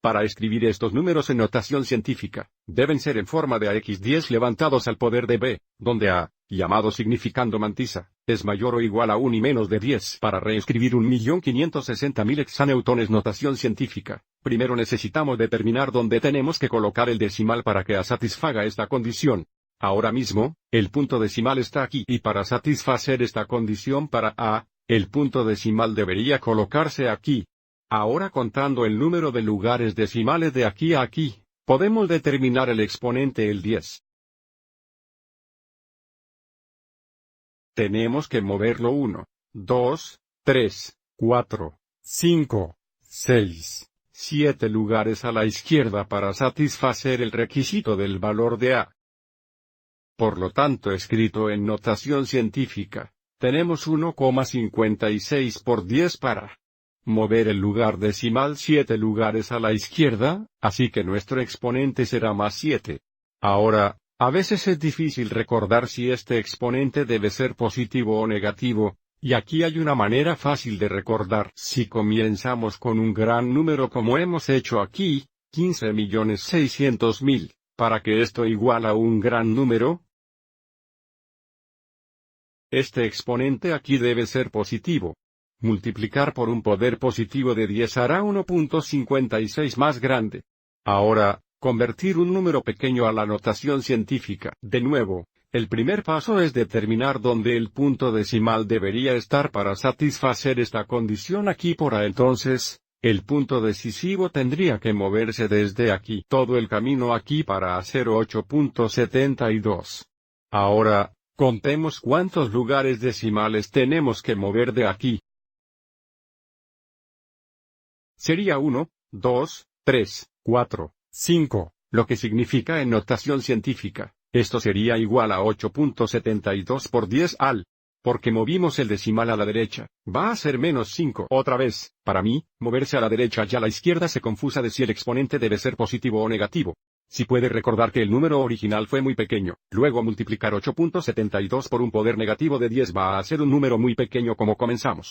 Para escribir estos números en notación científica, deben ser en forma de AX10 levantados al poder de B, donde A, llamado significando mantisa, es mayor o igual a 1 y menos de 10. Para reescribir 1.560.000 hexaneutones notación científica, primero necesitamos determinar dónde tenemos que colocar el decimal para que A satisfaga esta condición. Ahora mismo, el punto decimal está aquí y para satisfacer esta condición para A, el punto decimal debería colocarse aquí. Ahora contando el número de lugares decimales de aquí a aquí, podemos determinar el exponente el 10. Tenemos que moverlo 1, 2, 3, 4, 5, 6, 7 lugares a la izquierda para satisfacer el requisito del valor de A. Por lo tanto, escrito en notación científica, tenemos 1,56 por 10 para mover el lugar decimal 7 lugares a la izquierda, así que nuestro exponente será más 7. Ahora, a veces es difícil recordar si este exponente debe ser positivo o negativo, y aquí hay una manera fácil de recordar. Si comenzamos con un gran número como hemos hecho aquí, 15.600.000, para que esto igual a un gran número, este exponente aquí debe ser positivo. Multiplicar por un poder positivo de 10 hará 1.56 más grande. Ahora, convertir un número pequeño a la notación científica. De nuevo, el primer paso es determinar dónde el punto decimal debería estar para satisfacer esta condición aquí por A. Entonces, el punto decisivo tendría que moverse desde aquí todo el camino aquí para hacer 8.72. Ahora, contemos cuántos lugares decimales tenemos que mover de aquí. Sería 1, 2, 3, 4, 5, lo que significa en notación científica, esto sería igual a 8.72 por 10 al, porque movimos el decimal a la derecha, va a ser menos 5. Otra vez, para mí, moverse a la derecha y a la izquierda se confusa de si el exponente debe ser positivo o negativo. Si puede recordar que el número original fue muy pequeño, luego multiplicar 8.72 por un poder negativo de 10 va a ser un número muy pequeño como comenzamos.